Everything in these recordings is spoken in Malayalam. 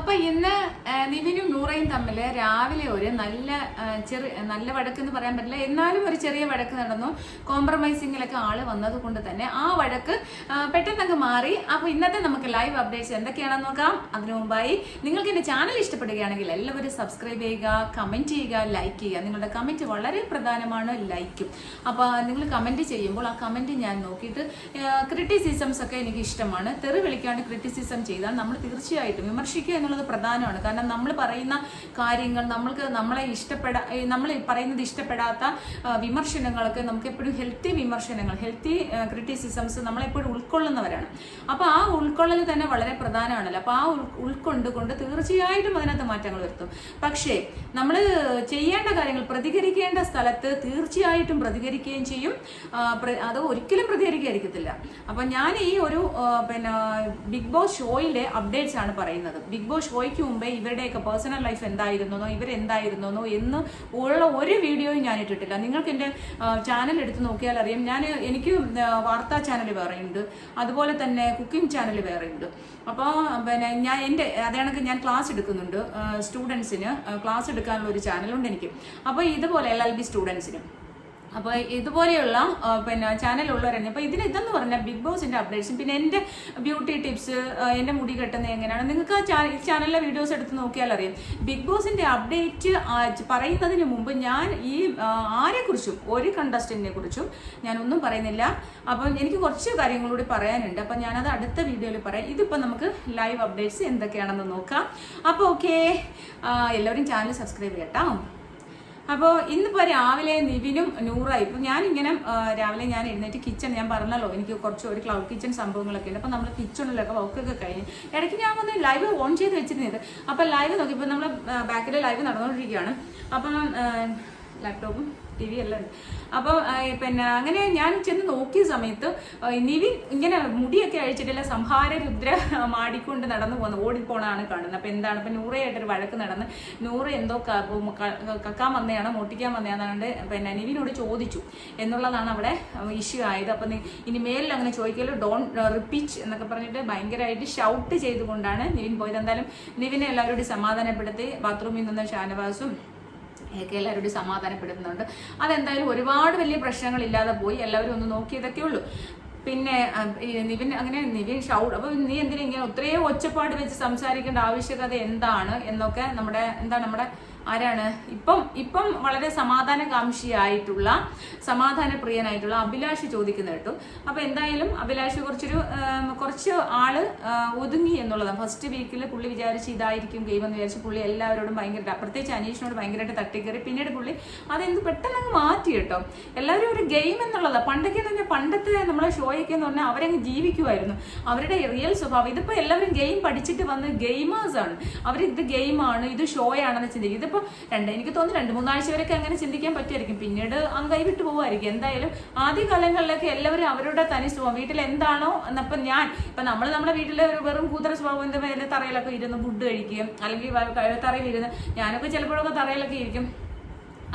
അപ്പൊ ഇന്ന് നിവിനും നൂറയും തമ്മിൽ രാവിലെ ഒരു നല്ല വഴക്ക് എന്ന് പറയാൻ പറ്റില്ല, എന്നാലും ഒരു ചെറിയ വഴക്ക് നടന്നു. കോംപ്രമൈസിങ്ങിലൊക്കെ ആള് വന്നത് കൊണ്ട് തന്നെ ആ വഴക്ക് പെട്ടെന്നങ്ങ് മാറി. അപ്പൊ ഇന്നത്തെ നമുക്ക് ലൈവ് അപ്ഡേറ്റ്സ് എന്തൊക്കെയാണെന്ന് നോക്കാം. അതിനു മുമ്പായി നിങ്ങൾക്ക് എന്റെ ചാനൽ ഇഷ്ടപ്പെടുകയാണെങ്കിൽ എല്ലാവരും സബ്സ്ക്രൈബ് ചെയ്യുക, കമന്റ് ചെയ്യുക, ലൈക്ക് ചെയ്യുക. നിങ്ങളുടെ കമന്റ് വളരെ പ്രധാനമാണ്, ലൈക്കും. അപ്പൊ നിങ്ങൾ കമന്റ് ചെയ്യുമ്പോൾ ആ കമന്റ് ഞാൻ നോക്കിയിട്ട് ക്രിറ്റിസിസംസ് ഒക്കെ എനിക്ക് ഇഷ്ടമാണ്. തെറി വിളിക്കാണ്ട് ക്രിറ്റിസിസം ചെയ്താൽ നമ്മൾ തീർച്ചയായിട്ടും വിമർശിക്കുക എന്നുള്ളത് പ്രധാനമാണ്. കാരണം നമ്മൾ പറയുന്ന കാര്യങ്ങൾ നമ്മൾ പറയുന്നത് ഇഷ്ടപ്പെടാത്ത വിമർശനങ്ങളൊക്കെ നമുക്ക് എപ്പോഴും ഹെൽത്തി വിമർശനങ്ങൾ, ഹെൽത്തി ക്രിറ്റിസിസംസ് നമ്മളെപ്പോഴും ഉൾക്കൊള്ളുന്നവരാണ്. അപ്പൊ ആ ഉൾക്കൊള്ളൽ തന്നെ വളരെ പ്രധാനമാണല്ലോ. അപ്പൊ ആ ഉൾക്കൊണ്ടുകൊണ്ട് തീർച്ചയായിട്ടും അതിനകത്ത് മാറ്റങ്ങൾ വരുത്തും. പക്ഷേ നമ്മൾ ചെയ്യേണ്ട കാര്യങ്ങൾ, പ്രതികരിക്കേണ്ട സ്ഥലത്ത് തീർച്ചയായിട്ടും പ്രതികരിക്കുകയും ചെയ്യും. അത് ഒരിക്കലും പ്രതികരിക്കാതിരിക്കത്തില്ല. അപ്പൊ ഞാൻ ഈ ഒരു ബിഗ് ബോസ് ഷോയിലെ അപ്ഡേറ്റ്സ് ആണ് പറയുന്നത്. ബിഗ് ബോസ് ഷോയ്ക്ക് മുമ്പേ ഇവരുടെയൊക്കെ പേഴ്സണൽ ലൈഫ് എന്തായിരുന്നോ, ഇവരെന്തായിരുന്നോ എന്ന് ഉള്ള ഒരു വീഡിയോയും ഞാൻ ഇട്ടിട്ടില്ല. നിങ്ങൾക്ക് എൻ്റെ ചാനൽ എടുത്ത് നോക്കിയാൽ അറിയാം. എനിക്ക് വാർത്താ ചാനൽ വേറെയുണ്ട്, അതുപോലെ തന്നെ കുക്കിംഗ് ചാനൽ വേറെയുണ്ട്. അപ്പോൾ അതേണക്ക് ഞാൻ ക്ലാസ് എടുക്കുന്നുണ്ട്. സ്റ്റുഡൻസിന് ക്ലാസ് എടുക്കാനുള്ള ഒരു ചാനലുണ്ട് എനിക്ക്. അപ്പോൾ ഇതുപോലെ LLB സ്റ്റുഡൻസിന്, അപ്പോൾ ഇതുപോലെയുള്ള ചാനലുള്ളവരാണ്. അപ്പോൾ ഇതെന്ന് പറഞ്ഞാൽ ബിഗ് ബോസിന്റെ അപ്ഡേറ്റ്സും പിന്നെ എൻ്റെ ബ്യൂട്ടി ടിപ്സ്, എൻ്റെ മുടി കെട്ടുന്നത് എങ്ങനെയാണ്, നിങ്ങൾക്ക് ആ ചാനലിലെ വീഡിയോസ് എടുത്ത് നോക്കിയാൽ അറിയാം. ബിഗ് ബോസിന്റെ അപ്ഡേറ്റ് പറയുന്നതിന് മുമ്പ് ഞാൻ ഈ ആരെക്കുറിച്ചും, ഒരു കണ്ടസ്റ്റന്റിനെ കുറിച്ചും ഞാനൊന്നും പറയുന്നില്ല. അപ്പം എനിക്ക് കുറച്ച് കാര്യങ്ങളൂടി പറയാനുണ്ട്. അപ്പം ഞാനത് അടുത്ത വീഡിയോയിൽ പറയാം. ഇതിപ്പോൾ നമുക്ക് ലൈവ് അപ്ഡേറ്റ്സ് എന്തൊക്കെയാണെന്ന് നോക്കാം. അപ്പോൾ ഓക്കെ, എല്ലാവരും ചാനൽ സബ്സ്ക്രൈബ് ചെയ്യട്ടോ. അപ്പോൾ ഇന്നിപ്പോൾ രാവിലെ നിവിനും നൂറായി. ഇപ്പം ഞാനിങ്ങനെ രാവിലെ ഞാൻ എഴുന്നേറ്റ് കിച്ചൺ, ഞാൻ പറഞ്ഞല്ലോ എനിക്ക് കുറച്ച് ഒരു ക്ലൗഡ് കിച്ചൺ സംഭവങ്ങളൊക്കെ ഉണ്ട്. അപ്പം നമ്മൾ കിച്ചണിലൊക്കെ വർക്കൊക്കെ കഴിഞ്ഞ് ഇടയ്ക്ക് ഞാൻ വന്ന് ലൈവ് ഓൺ ചെയ്ത് വെച്ചിരുന്നത്. അപ്പം ലൈവ് നോക്കിയപ്പോൾ നമ്മൾ ബാക്കിൽ ലൈവ് നടന്നുകൊണ്ടിരിക്കുകയാണ്. അപ്പം ലാപ്ടോപ്പും TV എല്ലാം ഉണ്ട്. അപ്പോൾ അങ്ങനെ ഞാൻ ചെന്ന് നോക്കിയ സമയത്ത് നിവിൻ ഇങ്ങനെ മുടിയൊക്കെ അഴിച്ചിട്ടില്ല, സംഹാര രുദ്ര മാടിക്കൊണ്ട് നടന്നു ഓടിപ്പോണാണ് കാണുന്നത്. അപ്പം എന്താണ്, ഇപ്പം നൂറയായിട്ടൊരു വഴക്ക് നടന്ന് നൂറ എന്തോ കക്കാൻ വന്നതാണ്, മോട്ടിക്കാൻ വന്നതാണെന്നുകൊണ്ട് നിവിനോട് ചോദിച്ചു എന്നുള്ളതാണ് അവിടെ ഇഷ്യൂ ആയത്. അപ്പം ഇനി മേലിൽ അങ്ങനെ ചോദിക്കല്ലോ, ഡോൺ റിപ്പീറ്റ് എന്നൊക്കെ പറഞ്ഞിട്ട് ഭയങ്കരമായിട്ട് ഷൗട്ട് ചെയ്തുകൊണ്ടാണ് നിവിൻ പോയത്. എന്തായാലും നിവിനെ എല്ലാവരോടും സമാധാനപ്പെടുത്തി ബാത്റൂമിൽ നിന്ന് ഷാനവാസും ഒക്കെ എല്ലാവരോടും സമാധാനപ്പെടുത്തുന്നുണ്ട്. അതെന്തായാലും ഒരുപാട് വലിയ പ്രശ്നങ്ങളില്ലാതെ പോയി. എല്ലാവരും ഒന്ന് നോക്കിയതൊക്കെ ഉള്ളൂ. പിന്നെ നിവിൻ ഷൗട്ട്, അപ്പൊ നീ എന്തിനാ ഇങ്ങനെ ഒത്രയോ ഒച്ചപ്പാട് വെച്ച് സംസാരിക്കേണ്ട ആവശ്യകത എന്താണ് എന്നൊക്കെ നമ്മുടെ ആരാണ് ഇപ്പം വളരെ സമാധാനകാംക്ഷിയായിട്ടുള്ള, സമാധാനപ്രിയനായിട്ടുള്ള അഭിലാഷ് ചോദിക്കുന്ന കേട്ടു. അപ്പൊ എന്തായാലും അഭിലാഷ് കുറച്ച് ആള് ഒതുങ്ങി എന്നുള്ളതാണ്. ഫസ്റ്റ് വീക്കിൽ പുള്ളി വിചാരിച്ച് ഇതായിരിക്കും ഗെയിം എന്ന് വിചാരിച്ച് പുള്ളി എല്ലാവരോടും ഭയങ്കര, പ്രത്യേകിച്ച് അനീഷിനോട് ഭയങ്കരമായിട്ട് തട്ടിക്കയറി. പിന്നീട് പുള്ളി അതെന്ത് പെട്ടെന്ന് അങ്ങ് മാറ്റി കേട്ടോ. എല്ലാവരും ഒരു ഗെയിം എന്നുള്ളതാണ്. പണ്ടത്തെ നമ്മളെ ഷോയൊക്കെ എന്ന് പറഞ്ഞാൽ അവരങ്ങ് ജീവിക്കുമായിരുന്നു, അവരുടെ റിയൽ സ്വഭാവം. ഇതിപ്പോ എല്ലാവരും ഗെയിം പഠിച്ചിട്ട് വന്ന് ഗെയിമേഴ്സ് ആണ്. ഇത് ഗെയിമാണ്, ഇത് ഷോയാണെന്ന് ചിന്തിക്കും. ഇതിപ്പോ എനിക്ക് തോന്നുന്നു 2-3 ആഴ്ച വരെയൊക്കെ അങ്ങനെ ചിന്തിക്കാൻ പറ്റുമായിരിക്കും. പിന്നീട് അങ്ങ് കൈവിട്ട് പോകുമായിരിക്കും. എന്തായാലും ആദ്യ കാലങ്ങളിലൊക്കെ എല്ലാവരും അവരുടെ തനി സ്വഭാവം, വീട്ടിൽ എന്താണോ എന്നപ്പം നമ്മുടെ വീട്ടിൽ വെറും കൂതറ സ്വഭാവം, എന്താ തറയിലൊക്കെ ഇരുന്ന് ഫുഡ് കഴിക്കുകയും, അല്ലെങ്കിൽ തറയിൽ ഇരുന്ന്, ഞാനൊക്കെ ചിലപ്പോഴൊക്കെ തറയിലൊക്കെ ഇരിക്കും.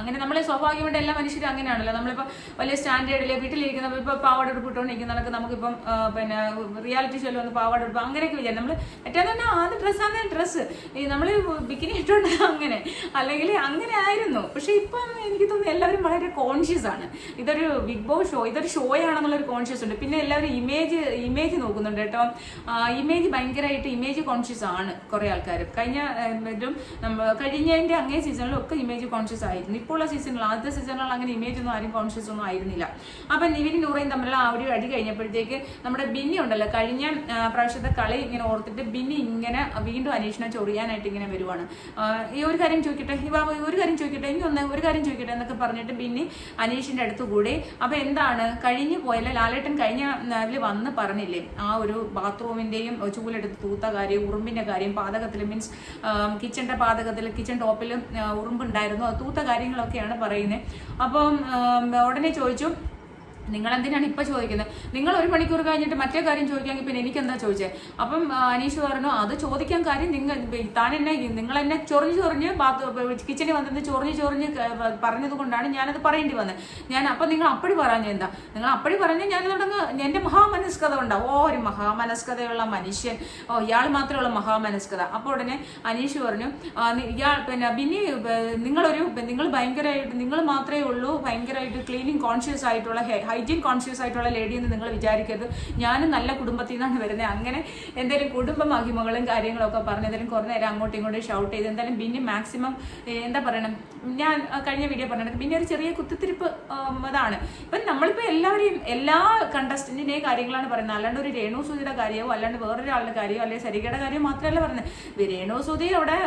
അങ്ങനെ നമ്മളെ സ്വാഭാവികമായിട്ട് എല്ലാ മനുഷ്യരും അങ്ങനെയാണല്ലോ. നമ്മളിപ്പോൾ വലിയ സ്റ്റാൻഡേർഡിലെ വീട്ടിലിരിക്കുന്ന ഇപ്പോൾ പാവാട ഉടുപ്പിട്ടുകൊണ്ടിരിക്കുന്നതൊക്കെ നമുക്കിപ്പം റിയാലിറ്റി ഷോയിൽ വന്ന് പാവാട ഉടുപ്പ് അങ്ങനെയൊക്കെ വിചാരിക്കും. നമ്മൾ ഏറ്റവും തന്നെ ആദ്യ ഡ്രസ്സാണ് ഡ്രസ്സ്, ഈ നമ്മൾ ബിക്കിനി ഇട്ടുകൊണ്ട് അല്ലെങ്കിൽ അങ്ങനെ ആയിരുന്നു. പക്ഷെ ഇപ്പം എനിക്ക് തോന്നുന്നു എല്ലാവരും വളരെ കോൺഷ്യസ് ആണ്. ഇതൊരു ബിഗ് ബോസ് ഷോ, ഇതൊരു ഷോയാണെന്നുള്ളൊരു കോൺഷ്യസ് ഉണ്ട്. പിന്നെ എല്ലാവരും ഇമേജ് നോക്കുന്നുണ്ട് കേട്ടോ. ഭയങ്കരമായിട്ട് ഇമേജ് കോൺഷ്യസ് ആണ് കുറെ ആൾക്കാർ. കഴിഞ്ഞതിന്റെ അങ്ങേ സീസണിലും ഒക്കെ ഇമേജ് കോൺഷ്യസ് ആയിരുന്നു. ഇപ്പോൾ ഉള്ള സീസണിൽ, ആദ്യത്തെ സീസണിൽ അങ്ങനെ ഇമേജ് ഒന്നും ആരും കോൺഷ്യസ് ഒന്നും ആയിരുന്നില്ല. അപ്പൊ നിവിൻ നൂറയും തമ്മിലുള്ള ആ ഒരു അടി കഴിഞ്ഞപ്പോഴത്തേക്ക് നമ്മുടെ ബിന്നി ഉണ്ടല്ലോ, കഴിഞ്ഞ പ്രാവശ്യത്തെ കളി ഇങ്ങനെ ഓർത്തിട്ട് ബിന്നി ഇങ്ങനെ വീണ്ടും അന്വേഷണം ചൊറിയാനായിട്ട് ഇങ്ങനെ വരുവാണ്. ഈ ഒരു കാര്യം ചോദിക്കട്ടെ, ഇനി ഒരു കാര്യം ചോദിക്കട്ടെ എന്നൊക്കെ പറഞ്ഞിട്ട് ബിന്നി അനീഷിന്റെ അടുത്ത് കൂടി. അപ്പൊ എന്താണ് കഴിഞ്ഞു പോയല്ലേ, ലാലേട്ടൻ കഴിഞ്ഞ വന്ന് പറഞ്ഞില്ലേ ആ ഒരു ബാത്റൂമിന്റെയും ചൂലെടുത്ത് തൂത്ത കാര്യം, ഉറുമ്പിന്റെ കാര്യം, പാതകത്തിൽ മീൻസ് കിച്ചന്റെ പാതകത്തിൽ, കിച്ചൺ ടോപ്പിലും ഉറുമ്പുണ്ടായിരുന്നു, അത് തൂത്ത കാര്യങ്ങളൊക്കെയാണ് പറയുന്നത്. അപ്പം ഉടനെ ചോദിച്ചു നിങ്ങൾ എന്തിനാണ് ഇപ്പൊ ചോദിക്കുന്നത്? നിങ്ങൾ 1 മണിക്കൂർ കഴിഞ്ഞിട്ട് മറ്റേ കാര്യം ചോദിക്കാമെങ്കിൽ പിന്നെ എനിക്ക് എന്താ ചോദിച്ചത്? അപ്പം അനീഷ് പറഞ്ഞു അത് ചോദിക്കാൻ കാര്യം നിങ്ങൾ എന്നെ ചൊറിഞ്ഞ് കിച്ചണിൽ വന്നിട്ട് ചൊറിഞ്ഞ് പറഞ്ഞത് കൊണ്ടാണ് ഞാനത് പറയേണ്ടി വന്നത്. അപ്പൊ നിങ്ങൾ അപ്പടി പറഞ്ഞ എന്താ? നിങ്ങൾ അപ്പടി പറഞ്ഞാൽ ഞാൻ എന്റെ മഹാമനസ്കത ഉണ്ടാവും. ഒരു മഹാമനസ്കതയുള്ള മനുഷ്യൻ, ഇയാൾ മാത്രമുള്ള മഹാമനസ്കത. അപ്പോൾ ഉടനെ അനീഷ് പറഞ്ഞു ഇയാൾ ബിന്നി നിങ്ങൾ ഭയങ്കരമായിട്ട് നിങ്ങൾ മാത്രമേ ഉള്ളൂ ഭയങ്കരമായിട്ട് ക്ലീനിങ് കോൺഷ്യസ് ആയിട്ടുള്ള ഹൈജീൻ കോൺഷ്യസ് ആയിട്ടുള്ള ലേഡി എന്ന് നിങ്ങൾ വിചാരിക്കരുത്. ഞാനും നല്ല കുടുംബത്തിൽ നിന്നാണ് വരുന്നത്. അങ്ങനെ എന്തെങ്കിലും കുടുംബ മഹിമകളും കാര്യങ്ങളൊക്കെ പറഞ്ഞ് എന്തെങ്കിലും കുറേ നേരം അങ്ങോട്ടും ഇങ്ങോട്ടും ഷൗട്ട് ചെയ്ത് എന്തായാലും ബിന്നി മാക്സിമം എന്താ പറയണം, ഞാൻ കഴിഞ്ഞ വീഡിയോ പറഞ്ഞത് ബിന്നി ഒരു ചെറിയ കുത്തിത്തിരിപ്പ് അതാണ്. ഇപ്പം നമ്മളിപ്പോൾ എല്ലാ കണ്ടസ്റ്റന്റിന്റെ കാര്യങ്ങളാണ് പറയുന്നത്. അല്ലാണ്ട് ഒരു രേണു സുധിയുടെ കാര്യമോ അല്ലാണ്ട് വേറൊരാളുടെ കാര്യമോ അല്ലെങ്കിൽ സരികയുടെ കാര്യമോ മാത്രമല്ല പറയുന്നത്. രേണു സുധി അവിടെ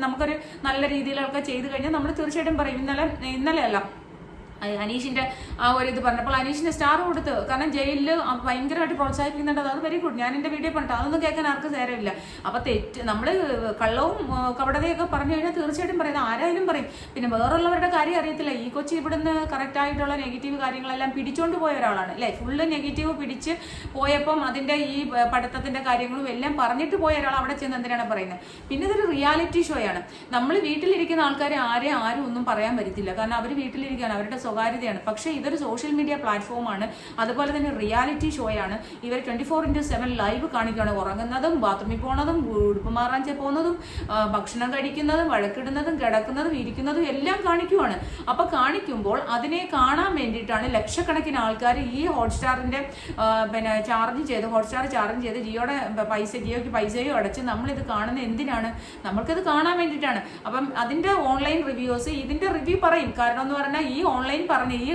നമുക്കൊരു നല്ല രീതിയിലൊക്കെ ചെയ്ത് കഴിഞ്ഞാൽ നമ്മൾ തീർച്ചയായിട്ടും പറയും. ഇന്നലെ അല്ല അനീഷിന്റെ ആ ഒരു ഇത് പറഞ്ഞപ്പോൾ അനീഷിന്റെ സ്റ്റാർ കൊടുത്ത്, കാരണം ജയിലിൽ ഭയങ്കരമായിട്ട് പ്രോത്സാഹിപ്പിക്കുന്നുണ്ട്. അത് വെരി ഗുഡ്. ഞാൻ എന്റെ വീഡിയോ പറഞ്ഞിട്ട് അതൊന്നും കേൾക്കാൻ ആർക്കും നേരമില്ല. അപ്പൊ നമ്മള് കള്ളവും കപടതയൊക്കെ പറഞ്ഞു കഴിഞ്ഞാൽ തീർച്ചയായിട്ടും പറയുന്നത് ആരായാലും പറയും. പിന്നെ വേറുള്ളവരുടെ കാര്യം അറിയത്തില്ല. ഈ കൊച്ചി ഇവിടുന്ന് കറക്റ്റ് ആയിട്ടുള്ള നെഗറ്റീവ് കാര്യങ്ങളെല്ലാം പിടിച്ചോണ്ട് പോയ ഒരാളാണ് അല്ലെ. ഫുള്ള് നെഗറ്റീവ് പിടിച്ച് പോയപ്പം അതിന്റെ ഈ പഠിത്തത്തിന്റെ കാര്യങ്ങളും എല്ലാം പറഞ്ഞിട്ട് പോയ ഒരാൾ അവിടെ ചെന്ന് എന്തിനാണ് പറയുന്നത്? പിന്നെ ഇതൊരു റിയാലിറ്റി ഷോ ആണ്. നമ്മൾ വീട്ടിലിരിക്കുന്ന ആൾക്കാരെ ആരും ഒന്നും പറയാൻ പറ്റത്തില്ല. കാരണം അവർ വീട്ടിലിരിക്കുകയാണ്, അവരുടെ സ്വകാര്യതയാണ്. പക്ഷേ ഇതൊരു സോഷ്യൽ മീഡിയ പ്ലാറ്റ്ഫോമാണ്. അതുപോലെ തന്നെ റിയാലിറ്റി ഷോയാണ്. ഇവർ 24/7 ലൈവ് കാണിക്കുകയാണ്. ഉറങ്ങുന്നതും ബാത്റൂമിൽ പോകുന്നതും ഉടുപ്പ് മാറാൻ പോകുന്നതും ഭക്ഷണം കഴിക്കുന്നതും വഴക്കിടുന്നതും കിടക്കുന്നതും ഇരിക്കുന്നതും എല്ലാം കാണിക്കുവാണ്. അപ്പൊ കാണിക്കുമ്പോൾ അതിനെ കാണാൻ വേണ്ടിയിട്ടാണ് ലക്ഷക്കണക്കിന് ആൾക്കാർ ഈ ഹോട്ട്സ്റ്റാറിന്റെ ഹോട്ട്സ്റ്റാർ ചാർജ് ചെയ്ത് ജിയോയ്ക്ക് പൈസയോ അടച്ച് നമ്മളിത് കാണുന്നത് എന്തിനാണ്? നമ്മൾക്കിത് കാണാൻ വേണ്ടിയിട്ടാണ്. അപ്പം അതിന്റെ ഓൺലൈൻ റിവ്യൂസ് ഇതിന്റെ റിവ്യൂ പറയും. കാരണം എന്ന് പറഞ്ഞാൽ ഈ ഓൺലൈൻ ഈ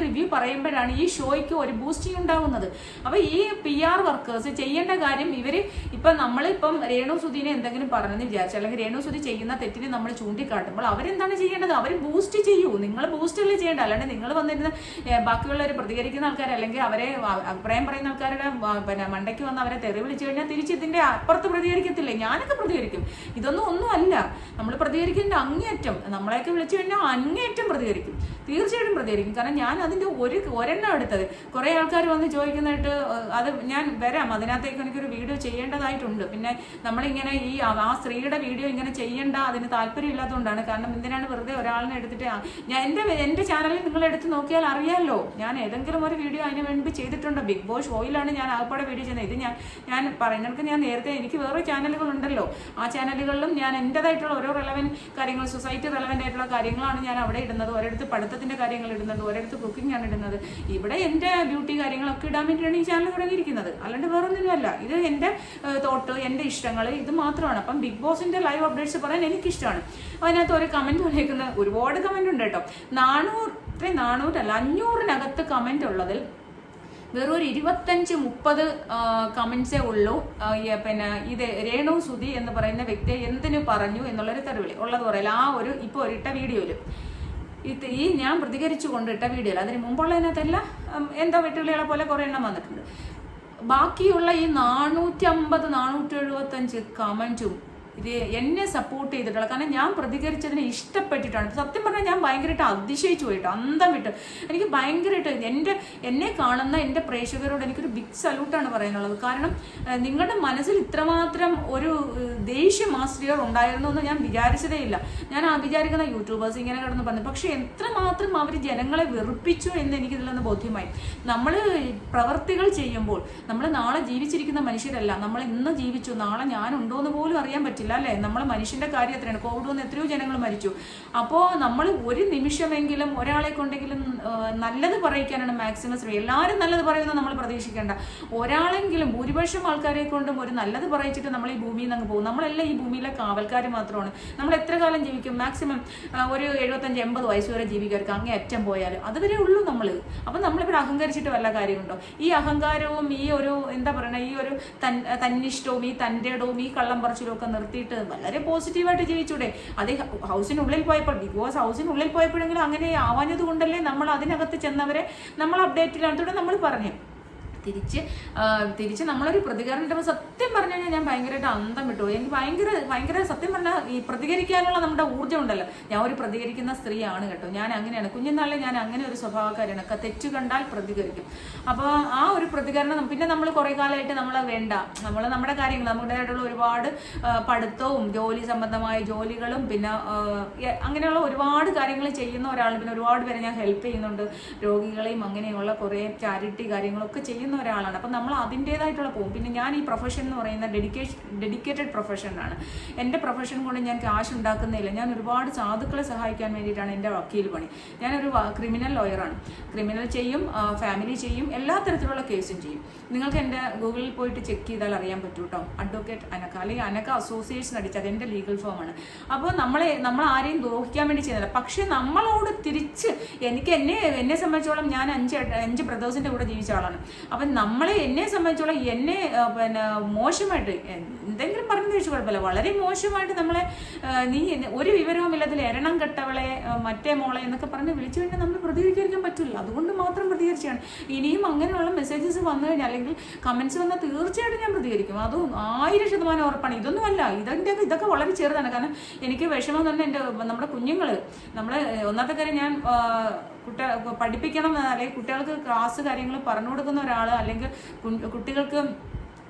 റിവ്യൂ പറയുമ്പോഴാണ് ഈ ഷോയ്ക്ക് ഒരു ബൂസ്റ്റിംഗ് ഉണ്ടാകുന്നത്. അപ്പൊ ഈ PR വർക്കേഴ്സ് ചെയ്യേണ്ട കാര്യം നമ്മളിപ്പം രേണു സുധീനെ എന്തെങ്കിലും പറഞ്ഞെന്ന് വിചാരിച്ചു, അല്ലെങ്കിൽ രേണു സുധി ചെയ്യുന്ന തെറ്റിനെ നമ്മൾ ചൂണ്ടിക്കാട്ടുമ്പോൾ അവരെന്താണ് ചെയ്യേണ്ടത്? അവർ ബൂസ്റ്റ് ചെയ്യൂ. നിങ്ങൾ ബൂസ്റ്റല്ലേ ചെയ്യേണ്ട. അല്ലാണ്ട് നിങ്ങൾ വന്നിരുന്ന ബാക്കിയുള്ളവർ പ്രതികരിക്കുന്ന ആൾക്കാർ അല്ലെങ്കിൽ അവരെ അഭിപ്രായം പറയുന്ന ആൾക്കാരുടെ മണ്ടയ്ക്ക് വന്ന് അവരെ തെറി വിളിച്ചു കഴിഞ്ഞാൽ തിരിച്ച് ഇതിന്റെ അപ്പുറത്ത് പ്രതികരിക്കത്തില്ലേ? ഞാനൊക്കെ പ്രതികരിക്കും. ഒന്നും അല്ല. നമ്മൾ പ്രതികരിക്കുന്ന അങ്ങേയറ്റം, നമ്മളെയൊക്കെ വിളിച്ചു കഴിഞ്ഞാൽ അങ്ങേയറ്റം പ്രതികരിക്കും. തീർച്ചയായിട്ടും പ്രതികരിക്കും. കാരണം ഞാൻ അതിന്റെ ഒരെണ്ണം എടുത്തത്. കുറെ ആൾക്കാർ വന്ന് ചോദിക്കുന്നതായിട്ട് അത് ഞാൻ വരാം, അതിനകത്തേക്ക് എനിക്കൊരു വീഡിയോ ചെയ്യേണ്ടതായിട്ടുണ്ട്. പിന്നെ നമ്മളിങ്ങനെ ആ സ്ത്രീയുടെ വീഡിയോ ഇങ്ങനെ ചെയ്യേണ്ട, അതിന് താല്പര്യം ഇല്ലാത്തതുകൊണ്ടാണ്. കാരണം എന്തിനാണ് വെറുതെ ഒരാളിനെ എടുത്തിട്ട് എന്റെ ചാനലിൽ നിങ്ങൾ എടുത്ത് നോക്കിയാൽ അറിയാമല്ലോ, ഞാൻ ഏതെങ്കിലും ഒരു വീഡിയോ അതിന് വേണ്ടി ചെയ്തിട്ടുണ്ട്. ബിഗ് ബോസ് ഷോയിലാണ് ഞാൻ ആകപ്പാടെ വീഡിയോ ചെയ്യുന്നത്. ഇത് ഞാൻ പറയുന്നത് ഞാൻ നേരത്തെ എനിക്ക് വേറെ ചാനലുകൾ ഉണ്ടല്ലോ, ആ ചാനലുകളിലും ഞാൻ എൻ്റെതായിട്ടുള്ള ഓരോ റെലവൻറ്റ് കാര്യങ്ങൾ, സൊസൈറ്റി റെലവൻ്റ് ആയിട്ടുള്ള കാര്യങ്ങളാണ് ഞാൻ അവിടെ ഇടുന്നത്. ഒരിടത്ത് പഠിത്തത്തിന്റെ കാര്യങ്ങൾ ഇടുന്നത്, ഒരിടത്ത് കുക്കിംഗ് ആണ് ഇടുന്നത്. ഇവിടെ എൻ്റെ ബ്യൂട്ടി കാര്യങ്ങളൊക്കെ ഇടാൻ വേണ്ടിയിട്ടാണ് ഈ ചാനൽ തുടങ്ങിയിരിക്കുന്നത്. അല്ലാണ്ട് വേറൊന്നുമല്ല. ഇത് എൻ്റെ തോട്ട്, എൻ്റെ ഇഷ്ടങ്ങൾ, ഇത് മാത്രമാണ്. അപ്പം ബിഗ് ബോസിന്റെ ലൈവ് അപ്ഡേറ്റ്സ് പറയാൻ എനിക്കിഷ്ടമാണ്. അതിനകത്ത് ഒരു കമന്റ് വന്നേക്കുന്ന ഒരുപാട് കമന്റ് ഉണ്ട് കേട്ടോ. 500-നകത്ത് കമന്റ് ഉള്ളതിൽ വെറും ഒരു 25-30 കമന്റ്സേ ഉള്ളൂ. പിന്നെ ഇത് രേണു സുധി എന്ന് പറയുന്ന വ്യക്തിയെ എന്തിനു പറഞ്ഞു എന്നുള്ളൊരു തെറിവിളി ഉള്ളത് പറയില്ല. ആ ഒരു ഇപ്പോൾ ഇട്ട വീഡിയോയില് ഞാൻ പ്രതികരിച്ചു കൊണ്ടിട്ട വീഡിയോയിൽ, അതിന് മുമ്പുള്ളതിനകത്തല്ല എന്തോ വെട്ടുവിളികളെ പോലെ കുറെ എണ്ണം വന്നിട്ടുണ്ട്. ബാക്കിയുള്ള ഈ 450-475 കമന്റും ഇത് എന്നെ സപ്പോർട്ട് ചെയ്തിട്ടുള്ള, കാരണം ഞാൻ പ്രതികരിച്ചതിനെ ഇഷ്ടപ്പെട്ടിട്ടാണ്. സത്യം പറഞ്ഞാൽ ഞാൻ ഭയങ്കരമായിട്ട് അതിശയിച്ചു പോയിട്ട് അന്തം വിട്ട്. എനിക്ക് ഭയങ്കരമായിട്ട് എന്നെ കാണുന്ന എൻ്റെ പ്രേക്ഷകരോട് എനിക്കൊരു ബിഗ് സല്യൂട്ടാണ് പറയാനുള്ളത്. കാരണം നിങ്ങളുടെ മനസ്സിൽ ഇത്രമാത്രം ഒരു ദേഷ്യം മാസ്റ്റർ ഉണ്ടായിരുന്നു എന്ന് ഞാൻ വിചാരിച്ചതേ ഇല്ല. ഞാൻ വിചാരിക്കുന്ന യൂട്യൂബേഴ്സ് ഇങ്ങനെ കിടന്ന് പറഞ്ഞു, പക്ഷെ എത്രമാത്രം അവർ ജനങ്ങളെ വെറുപ്പിച്ചു എന്ന് എനിക്കിതിൽ നിന്ന് ബോധ്യമായി. നമ്മൾ പ്രവർത്തികൾ ചെയ്യുമ്പോൾ നമ്മൾ നാളെ ജീവിച്ചിരിക്കുന്ന മനുഷ്യരല്ല. നമ്മൾ ഇന്ന് ജീവിച്ചു, നാളെ ഞാനുണ്ടോ എന്ന് പോലും അറിയാൻ പറ്റില്ല അല്ലേ? നമ്മൾ മനുഷ്യന്റെ കാര്യത്തിനാണ്. കോവിഡ് വന്ന് എത്രയോ ജനങ്ങൾ മരിച്ചു. അപ്പോൾ നമ്മൾ ഒരു നിമിഷമെങ്കിലും ഒരാളെ കൊണ്ടെങ്കിലും നല്ലത് പറയിക്കാനാണ് മാക്സിമം ശ്രമിക്കുക. എല്ലാവരും നല്ലത് പറയുന്നത് നമ്മൾ പ്രതീക്ഷിക്കേണ്ട. ഒരാളെങ്കിലും ഭൂരിപക്ഷം ആൾക്കാരെ കൊണ്ടും ഒരു നല്ലത് പറയിച്ചിട്ട് നമ്മൾ ഈ ഭൂമിയിൽ നിന്ന് പോകും. നമ്മളെല്ലാം ഈ ഭൂമിയിലെ കാവൽക്കാർ മാത്രമാണ്. നമ്മൾ എത്ര കാലം ജീവിക്കും? മാക്സിമം ഒരു 75-80 വയസ്സ് വരെ ജീവിക്കാർക്ക് അങ്ങേ അറ്റം പോയാൽ അതുവരെ ഉള്ളൂ നമ്മൾ. അപ്പം നമ്മളിവിടെ അഹങ്കരിച്ചിട്ട് വല്ല കാര്യമുണ്ടോ? ഈ അഹങ്കാരവും ഈ ഒരു എന്താ പറയുക, ഈ ഒരു തന്നിഷ്ടവും ഈ തൻ്റെടവും ഈ കള്ളം പറച്ചിലും ഒക്കെ നിർത്തിയിട്ട് വളരെ പോസിറ്റീവായിട്ട് ജീവിച്ചൂടെ? അത് ഹൗസിനുള്ളിൽ പോയപ്പോൾ, ബിഗ് ബോസ് ഹൗസിനുള്ളിൽ പോയപ്പോഴെങ്കിലും അങ്ങനെ ആവാഞ്ഞത് കൊണ്ടല്ലേ നമ്മൾ അതിനകത്ത് ചെന്നവരെ നമ്മൾ അപ്ഡേറ്റിലാണ് നമ്മൾ പറഞ്ഞു. തിരിച്ച് നമ്മളൊരു പ്രതികരണം സത്യം പറഞ്ഞു കഴിഞ്ഞാൽ ഞാൻ ഭയങ്കരമായിട്ട് അന്തം വിട്ടു. എനിക്ക് ഭയങ്കര സത്യം പറഞ്ഞാൽ ഈ പ്രതികരിക്കാനുള്ള നമ്മുടെ ഊർജ്ജം ഉണ്ടല്ലോ, ഞാൻ ഒരു പ്രതികരിക്കുന്ന സ്ത്രീയാണ് കേട്ടോ. ഞാൻ അങ്ങനെയാണ്, കുഞ്ഞുനാളിൽ ഞാൻ അങ്ങനെ ഒരു സ്വഭാവക്കാരാണ്. തെറ്റു കണ്ടാൽ പ്രതികരിക്കും. അപ്പോൾ ആ ഒരു പ്രതികരണം പിന്നെ നമ്മൾ കുറേ കാലമായിട്ട് നമ്മളെ വേണ്ട, നമ്മൾ നമ്മുടെ കാര്യങ്ങൾ നമ്മുടേതായിട്ടുള്ള ഒരുപാട് പഠിത്തവും ജോലി സംബന്ധമായ ജോലികളും പിന്നെ അങ്ങനെയുള്ള ഒരുപാട് കാര്യങ്ങൾ ചെയ്യുന്ന ഒരാൾ. പിന്നെ ഒരുപാട് പേരെ ഞാൻ ഹെൽപ്പ് ചെയ്യുന്നുണ്ട്, രോഗികളെയും അങ്ങനെയുള്ള കുറേ ചാരിറ്റി കാര്യങ്ങളൊക്കെ ചെയ്യുന്ന ഒരാളാണ്. അപ്പം നമ്മൾ അതിൻ്റെതായിട്ടുള്ള പോകും. പിന്നെ ഞാൻ ഈ പ്രൊഫഷൻ എന്ന് പറയുന്ന ഡെഡിക്കേറ്റഡ് പ്രൊഫഷനാണ്. എൻ്റെ പ്രൊഫഷൻ കൊണ്ട് ഞാൻ ക്യാഷ് ഉണ്ടാക്കുന്നില്ല. ഞാൻ ഒരുപാട് സാധുക്കളെ സഹായിക്കാൻ വേണ്ടിയിട്ടാണ് എൻ്റെ വക്കീൽ പണി. ഞാനൊരു ക്രിമിനൽ ലോയറാണ്. ക്രിമിനൽ ചെയ്യും, ഫാമിലി ചെയ്യും, എല്ലാ തരത്തിലുള്ള കേസും ചെയ്യും. നിങ്ങൾക്ക് എൻ്റെ ഗൂഗിളിൽ പോയിട്ട് ചെക്ക് ചെയ്താൽ അറിയാൻ പറ്റും കേട്ടോ. അഡ്വക്കേറ്റ് അനക്ക അല്ലെങ്കിൽ അനക്ക അസോസിയേറ്റ്സ് അടിച്ച് അതെൻ്റെ ലീഗൽ ഫോമാണ്. അപ്പോൾ നമ്മൾ ആരെയും ദ്രോഹിക്കാൻ വേണ്ടി ചെയ്യുന്നില്ല. പക്ഷെ നമ്മളോട് തിരിച്ച് എന്നെ സംബന്ധിച്ചോളം ഞാൻ അഞ്ച് ബ്രദേഴ്സിൻ്റെ കൂടെ ജീവിച്ച ആളാണ്. അപ്പം എന്നെ സംബന്ധിച്ചോളം എന്നെ പിന്നെ മോശമായിട്ട് എന്തെങ്കിലും പറഞ്ഞു ചോദിച്ചു കുഴപ്പമില്ല, വളരെ മോശമായിട്ട് നമ്മളെ നീ ഒരു വിവരവും ഇല്ലതിൽ എരണം കെട്ടവളെ മറ്റേ മോളെ എന്നൊക്കെ പറഞ്ഞ് വിളിച്ചു കഴിഞ്ഞാൽ നമ്മൾ പ്രതികരിക്കാൻ പറ്റില്ല. അതുകൊണ്ട് മാത്രം പ്രതികരിച്ചാണ്. ഇനിയും അങ്ങനെയുള്ള മെസ്സേജസ് വന്നു കഴിഞ്ഞാൽ അല്ലെങ്കിൽ കമൻസ് വന്നാൽ തീർച്ചയായിട്ടും ഞാൻ പ്രതികരിക്കും. അതും 1000% ഉറപ്പാണ്. ഇതൊന്നുമല്ല, ഇതൊക്കെ വളരെ ചെറുതാണ്. കാരണം എനിക്ക് വിഷമം തന്നെ നമ്മുടെ കുഞ്ഞുങ്ങൾ നമ്മളെ ഒന്നാമത്തെ കാര്യം ഞാൻ പഠിപ്പിക്കണം അല്ലെങ്കിൽ കുട്ടികൾക്ക് ക്ലാസ് കാര്യങ്ങൾ പറഞ്ഞു കൊടുക്കുന്ന ഒരാൾ അല്ലെങ്കിൽ കുട്ടികൾക്ക്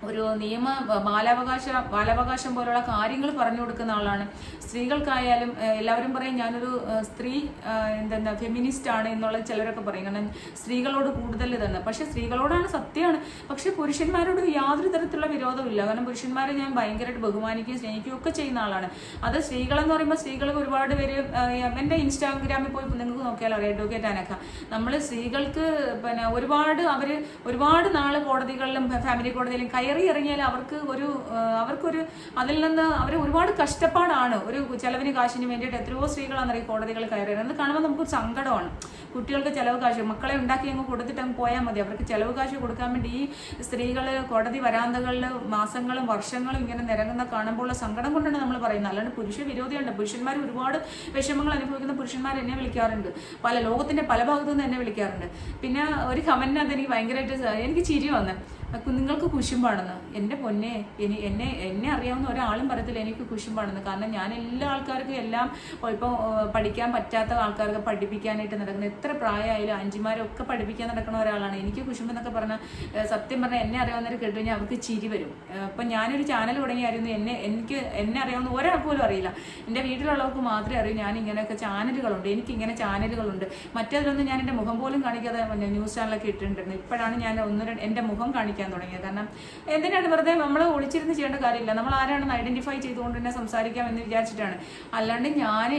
ഒരു നിയമ ബാലാവകാശം പോലുള്ള കാര്യങ്ങൾ പറഞ്ഞു കൊടുക്കുന്ന ആളാണ്. സ്ത്രീകൾക്കായാലും എല്ലാവരും പറയും ഞാനൊരു സ്ത്രീ ഫെമിനിസ്റ്റ് ആണ് എന്നുള്ളത് ചിലരൊക്കെ പറയും. കാരണം സ്ത്രീകളോട് കൂടുതൽ തന്നെ, പക്ഷെ സ്ത്രീകളോടാണ് സത്യമാണ്. പക്ഷെ പുരുഷന്മാരോട് യാതൊരു തരത്തിലുള്ള വിരോധമില്ല. കാരണം പുരുഷന്മാരെ ഞാൻ ഭയങ്കരമായിട്ട് ബഹുമാനിക്കുകയും സ്നേഹിക്കുകയും ഒക്കെ ചെയ്യുന്ന ആളാണ്. അത് സ്ത്രീകളെന്ന് പറയുമ്പോൾ സ്ത്രീകൾക്ക് ഒരുപാട് പേര് എൻ്റെ ഇൻസ്റ്റാഗ്രാമിൽ പോയി നിങ്ങൾക്ക് നോക്കിയാൽ അറിയാം, അഡ്വക്കേറ്റ് അനക്ക. നമ്മൾ സ്ത്രീകൾക്ക് പിന്നെ ഒരുപാട് നാൾ കോടതികളിലും ഫാമിലി കോടതിയിലും ഇറങ്ങിയാൽ അവർക്കൊരു അതിൽ നിന്ന് അവർ ഒരുപാട് കഷ്ടപ്പാടാണ്. ഒരു ചെലവിന് കാശിന് വേണ്ടിയിട്ട് എത്രയോ സ്ത്രീകളാണെന്നറിയാം കോടതികൾ കയറിയത്. അത് കാണുമ്പോൾ നമുക്ക് സങ്കടമാണ്. കുട്ടികൾക്ക് ചെലവ് കാശ് മക്കളെ ഉണ്ടാക്കി അങ്ങ് കൊടുത്തിട്ട് അങ്ങ് പോയാൽ മതി. അവർക്ക് ചെലവ് കാശ് കൊടുക്കാൻ വേണ്ടി ഈ സ്ത്രീകൾ കോടതി വരാന്തകളിൽ മാസങ്ങളും വർഷങ്ങളും ഇങ്ങനെ നിരങ്ങുന്ന കാണുമ്പോഴുള്ള സങ്കടം കൊണ്ടാണ് നമ്മൾ പറയുന്നത്. അല്ലാണ്ട് പുരുഷ വിരോധിയുണ്ട്. പുരുഷന്മാർ ഒരുപാട് വിഷമങ്ങൾ അനുഭവിക്കുന്ന പുരുഷന്മാർ എന്നെ വിളിക്കാറുണ്ട്. ലോകത്തിന്റെ പല ഭാഗത്തു നിന്ന് എന്നെ വിളിക്കാറുണ്ട്. പിന്നെ ഒരു കമന്റിനകത്ത് എനിക്ക് ഭയങ്കരമായിട്ട് എനിക്ക് ചിരി വന്നു. നിങ്ങൾക്ക് കുശുമ്പാണെന്ന്. എൻ്റെ പൊന്നെ, എന്നെ അറിയാവുന്ന ഒരാളും പറയത്തില്ല എനിക്ക് കുശുമ്പാണെന്ന്. കാരണം ഞാൻ എല്ലാ ആൾക്കാർക്കും എല്ലാം ഇപ്പോൾ പഠിക്കാൻ പറ്റാത്ത ആൾക്കാർക്ക് പഠിപ്പിക്കാനായിട്ട് നടക്കുന്ന എത്ര പ്രായമായാലും അഞ്ചിമാരൊക്കെ പഠിപ്പിക്കാൻ നടക്കുന്ന ഒരാളാണ്. എനിക്ക് കുശുമ്പെന്നൊക്കെ പറഞ്ഞാൽ സത്യം പറഞ്ഞാൽ എന്നെ അറിയാവുന്നവർ കേട്ടു കഴിഞ്ഞാൽ അവർക്ക് ചിരി വരും. ഇപ്പം ഞാനൊരു ചാനൽ തുടങ്ങിയായിരുന്നു. എന്നെ അറിയാവുന്ന ഒരാൾ പോലും അറിയില്ല. എൻ്റെ വീട്ടിലുള്ളവർക്ക് മാത്രമേ അറിയൂ ഞാൻ ഇങ്ങനെയൊക്കെ ചാനലുകളുണ്ട്, എനിക്കിങ്ങനെ ചാനലുകളുണ്ട്. മറ്റേതിലൊന്നും ഞാൻ എൻ്റെ മുഖം പോലും കാണിക്കാതെ ന്യൂസ് ചാനലൊക്കെ ഇട്ടിട്ടുണ്ടായിരുന്നു. ഇപ്പോഴാണ് ഞാൻ എൻ്റെ മുഖം കാണിക്കാൻ തുടങ്ങിയത്. കാരണം എന്തിനാണ് വെറുതെ നമ്മൾ ഒളിച്ചിരുന്ന് ചെയ്യേണ്ട കാര്യമില്ല. നമ്മൾ ആരാണെന്ന് ഐഡന്റിഫൈ ചെയ്തുകൊണ്ട് തന്നെ സംസാരിക്കാം എന്ന് വിചാരിച്ചിട്ടാണ്. അല്ലാണ്ട്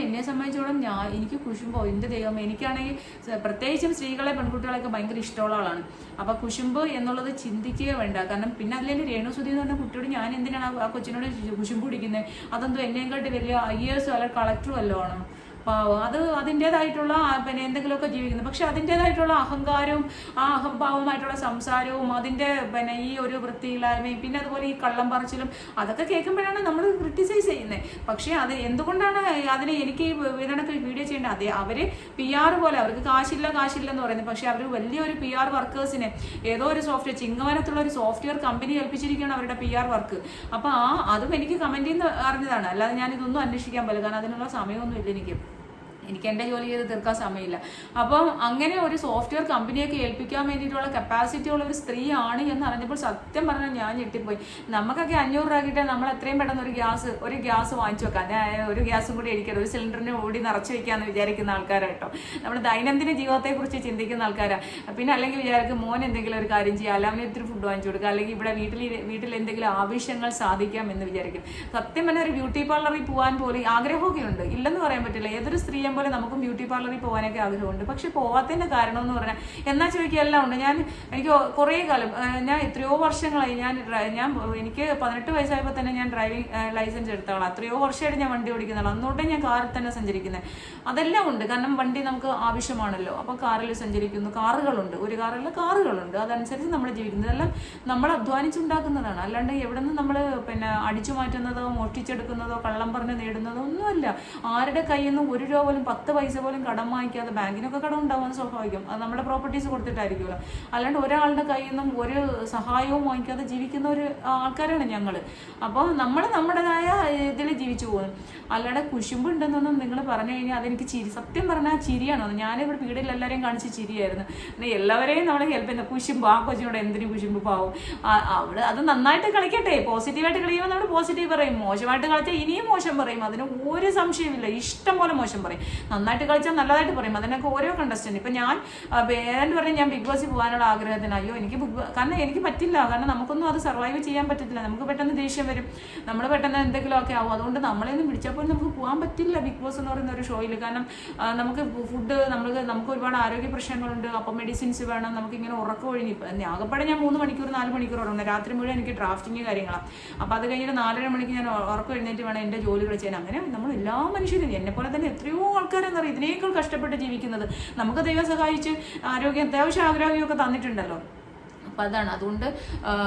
എന്നെ സംബന്ധിച്ചോളം എനിക്ക് കുശുമ്പോ എൻ്റെ ദൈവം, എനിക്കാണെങ്കിൽ പ്രത്യേകിച്ചും സ്ത്രീകളെ പെൺകുട്ടികളെയൊക്കെ ഭയങ്കര ഇഷ്ടമുള്ള ആളാണ്. അപ്പൊ കുശുമ്പ് എന്നുള്ളത് ചിന്തിക്കുക വേണ്ട. കാരണം പിന്നെ അതിലേക്ക് രേണുസുതി എന്ന് പറഞ്ഞ കുട്ടിയോട് ഞാൻ എന്തിനാണ് ആ കൊച്ചിനോട് കുശുമ്പ് പിടിക്കുന്നത്? അതെന്തോ എന്നെക്കാട്ടി വലിയ IAS അല്ല കളക്ടറും വല്ലോ ആണ്. അതിൻ്റെതായിട്ടുള്ള പിന്നെ എന്തെങ്കിലുമൊക്കെ ജീവിക്കുന്നു. പക്ഷെ അതിൻ്റെതായിട്ടുള്ള അഹങ്കാരവും ആ അഹംഭാവമായിട്ടുള്ള സംസാരവും അതിൻ്റെ പിന്നെ ഈ ഒരു വൃത്തിയില്ലായ്മയും പിന്നെ അതുപോലെ ഈ കള്ളം പറച്ചിലും അതൊക്കെ കേൾക്കുമ്പോഴാണ് നമ്മൾ ക്രിട്ടിസൈസ് ചെയ്യുന്നത്. പക്ഷേ അത് എന്തുകൊണ്ടാണ് എനിക്ക് ഇതിനൊക്കെ വീഡിയോ ചെയ്യേണ്ടത്? അവർ PR പോലെ അവർക്ക് കാശില്ലെന്ന് പറയുന്നത്. പക്ഷെ അവർ വലിയൊരു PR വർക്കേഴ്സിനെ ഏതോ ഒരു സോഫ്റ്റ്വെയർ ചിങ്ങവനത്തുള്ള ഒരു സോഫ്റ്റ്വെയർ കമ്പനി ഏൽപ്പിച്ചിരിക്കുകയാണ് അവരുടെ PR വർക്ക്. അപ്പോൾ അതും എനിക്ക് കമൻറ്റിൽ നിന്ന് അറിഞ്ഞതാണ്. അല്ലാതെ ഞാൻ ഇതൊന്നും അന്വേഷിക്കാൻ പറ്റില്ല. കാരണം അതിനുള്ള സമയമൊന്നും ഇല്ല എനിക്ക് എൻ്റെ ജോലി ചെയ്ത് തീർക്കാൻ സമയമില്ല. അപ്പം അങ്ങനെ ഒരു സോഫ്റ്റ്വെയർ കമ്പനിയൊക്കെ ഏൽപ്പിക്കാൻ വേണ്ടിയിട്ടുള്ള കപ്പാസിറ്റി ഉള്ള ഒരു സ്ത്രീയാണ് എന്ന് അറിഞ്ഞപ്പോൾ സത്യം പറഞ്ഞാൽ ഞാൻ ഞെട്ടിപ്പോയി. നമുക്കൊക്കെ 500 രൂപ കിട്ടാൻ നമ്മൾ എത്രയും പെട്ടെന്ന് ഒരു ഗ്യാസ് വാങ്ങിച്ചു വെക്കാം. ഒരു ഗ്യാസും കൂടി അടിക്കണം, ഒരു സിലിണ്ടറിന് ഓടി നിറച്ച് വെക്കാമെന്ന് വിചാരിക്കുന്ന ആൾക്കാരാട്ടോ. നമ്മൾ ദൈനംദിന ജീവിതത്തെക്കുറിച്ച് ചിന്തിക്കുന്ന ആൾക്കാരാണ്. പിന്നെ അല്ലെങ്കിൽ വിചാരിക്കും മോൻ എന്തെങ്കിലും ഒരു കാര്യം ചെയ്യുക, അല്ലെങ്കിൽ ഇത്തിരി ഫുഡ് വാങ്ങിച്ചു കൊടുക്കുക, അല്ലെങ്കിൽ ഇവിടെ വീട്ടിൽ എന്തെങ്കിലും ആവശ്യങ്ങൾ സാധിക്കാം എന്ന് വിചാരിക്കും. സത്യം പറഞ്ഞാൽ ഒരു ബ്യൂട്ടി പാർലറിൽ പോകാൻ പോലും ആഗ്രഹമൊക്കെ ഉണ്ട്, ഇല്ലെന്ന് പറയാൻ പറ്റില്ല. ഏതൊരു സ്ത്രീയെ പോലെ നമുക്കും ബ്യൂട്ടി പാർലറിൽ പോകാനൊക്കെ ആഗ്രഹമുണ്ട്. പക്ഷെ പോവാത്തതിന്റെ കാരണം എന്ന് പറഞ്ഞാൽ എന്നാ ചോദിക്കുക എല്ലാം ഉണ്ട്. എനിക്ക് കുറേ കാലം ഞാൻ എത്രയോ വർഷങ്ങളായി എനിക്ക് 18 വയസ്സായപ്പോൾ തന്നെ ഞാൻ ഡ്രൈവിംഗ് ലൈസൻസ് എടുത്തോളാം. എത്രയോ വർഷമായിട്ട് ഞാൻ വണ്ടി ഓടിക്കുന്നതാണ്. അന്നോട്ടേ ഞാൻ കാറിൽ തന്നെ സഞ്ചരിക്കുന്നത്. അതെല്ലാം ഉണ്ട്. കാരണം വണ്ടി നമുക്ക് ആവശ്യമാണല്ലോ. അപ്പോൾ കാറിൽ സഞ്ചരിക്കുന്നു. കാറുകളുണ്ട്, ഒരു കാറല്ല കാറുകളുണ്ട്. അതനുസരിച്ച് നമ്മൾ ജീവിക്കുന്നത്. ഇതെല്ലാം നമ്മൾ അധ്വാനിച്ചുണ്ടാക്കുന്നതാണ്. അല്ലാണ്ട് എവിടെ നിന്ന് നമ്മൾ പിന്നെ അടിച്ചു മാറ്റുന്നതോ മോഷ്ടിച്ചെടുക്കുന്നതോ കള്ളം പറഞ്ഞ് നേടുന്നതോ ഒന്നുമല്ല. ആരുടെ കയ്യിൽ നിന്നും 1 രൂപ പോലും 10 പൈസ പോലും കടം വാങ്ങിക്കാതെ, ബാങ്കിനൊക്കെ കടം ഉണ്ടാവുമെന്ന് സ്വാഭാവികം, അത് നമ്മുടെ പ്രോപ്പർട്ടീസ് കൊടുത്തിട്ടായിരിക്കുമല്ലോ, അല്ലാണ്ട് ഒരാളുടെ കയ്യിൽ നിന്നും ഒരു സഹായവും വാങ്ങിക്കാതെ ജീവിക്കുന്ന ഒരു ആൾക്കാരാണ് ഞങ്ങൾ. അപ്പോൾ നമ്മൾ നമ്മുടേതായ ഇതിൽ ജീവിച്ചു പോകും. അല്ലാതെ കുശുമ്പുണ്ടെന്നൊന്നും നിങ്ങൾ പറഞ്ഞു കഴിഞ്ഞാൽ അതെനിക്ക് ചിരി, സത്യം പറഞ്ഞാൽ ചിരിയാണോ. ഞാനിവിടെ വീട്ടിൽ എല്ലാവരെയും കാണിച്ച് ചിരിയായിരുന്നു. പിന്നെ എല്ലാവരെയും നമ്മൾ ഹെൽപ്പ് ചെയ്യുന്ന കുശുമ്പ്, ആ കൊച്ചിനോട് എന്തിനും കുശുമ്പ് പാവും, അവിടെ അത് നന്നായിട്ട് കളിക്കട്ടെ, പോസിറ്റീവായിട്ട് കളിക്കുമ്പോൾ നമ്മൾ പോസിറ്റീവ് പറയും, മോശമായിട്ട് കളിച്ചാൽ ഇനിയും മോശം പറയും, അതിന് ഒരു സംശയമില്ല, ഇഷ്ടം പോലെ മോശം പറയും. നന്നായിട്ട് കളിച്ചാൽ നല്ലതായിട്ട് പറയും, അതിനൊക്കെ ഓരോ കണ്ടസ്റ്റന്റ്. ഇപ്പം ഞാൻ പേരന്റ് പറഞ്ഞാൽ ഞാൻ ബിഗ് ബോസിൽ പോകാനുള്ള ആഗ്രഹത്തിന്, അയ്യോ എനിക്ക് കാരണം എനിക്ക് പറ്റില്ല, കാരണം നമുക്കൊന്നും അത് സർവൈവ് ചെയ്യാൻ പറ്റത്തില്ല, നമുക്ക് പെട്ടെന്ന് ദേഷ്യം വരും, നമ്മൾ പെട്ടെന്ന് എന്തെങ്കിലുമൊക്കെ ആവും. അതുകൊണ്ട് നമ്മളെയൊന്നും വിളിച്ചപ്പോൾ നമുക്ക് പോകാൻ പറ്റില്ല ബിഗ് ബോസ് എന്ന് പറയുന്ന ഒരു ഷോയിൽ. കാരണം നമുക്ക് ഫുഡ്, നമുക്ക് ഒരുപാട് ആരോഗ്യ പ്രശ്നങ്ങളുണ്ട്, അപ്പം മെഡിസിൻസ് വേണം, നമുക്കിങ്ങനെ ഉറക്കം ഒഴിഞ്ഞ് ആകെപ്പാടെ ഞാൻ 3 മണിക്കൂർ 4 മണിക്കൂർ ഉറങ്ങുന്നത്, രാത്രി മുഴുവൻ എനിക്ക് ഡ്രാഫ്റ്റിങ് കാര്യങ്ങളാണ്. അപ്പോൾ അത് കഴിഞ്ഞിട്ട് 4:30 മണിക്ക് ഞാൻ ഉറക്കം എഴുന്നേറ്റ് വേണം എൻ്റെ ജോലികൾ ചെയ്യാൻ. അങ്ങനെ നമ്മൾ എല്ലാ മനുഷ്യരും എന്നെ പോലെ തന്നെ എത്രയോ ആൾക്കാരെന്ന് പറയും ഇതിനേക്കാൾ കഷ്ടപ്പെട്ട് ജീവിക്കുന്നത്. നമുക്ക് ദൈവം സഹായിച്ച് ആരോഗ്യം, അത്യാവശ്യം ആരോഗ്യമൊക്കെ തന്നിട്ടുണ്ടല്ലോ. അപ്പം അതാണ്, അതുകൊണ്ട്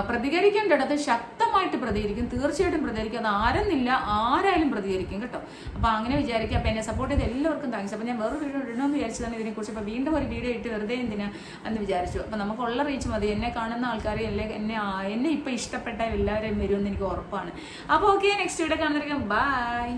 പ്രതികരിക്കേണ്ടിടത്ത് ശക്തമായിട്ട് പ്രതികരിക്കും, തീർച്ചയായിട്ടും പ്രതികരിക്കും, അത് ആരെന്നില്ല, ആരായാലും പ്രതികരിക്കും കേട്ടോ. അപ്പോൾ അങ്ങനെ വിചാരിക്കുക. അപ്പോൾ എന്നെ സപ്പോർട്ട് ചെയ്ത് എല്ലാവർക്കും താങ്ക്സ്. അപ്പോൾ ഞാൻ വേറൊരു വീഡിയോ ഇടണമെന്ന് വിചാരിച്ചതാണ് ഇതിനെക്കുറിച്ച്. അപ്പോൾ വീണ്ടും ഒരു വീഡിയോ ഇട്ട് വെറുതെ എന്തിനാ എന്ന് വിചാരിച്ചു. അപ്പോൾ നമുക്കുള്ള റീച്ച് മതി, എന്നെ കാണുന്ന ആൾക്കാർ എന്നെ ഇപ്പോൾ ഇഷ്ടപ്പെട്ട എല്ലാവരെയും വരുമെന്ന് എനിക്ക് ഉറപ്പാണ്. അപ്പോൾ ഓക്കെ, നെക്സ്റ്റ് വീഡിയോ കാണുന്നവരേക്കും ബൈ.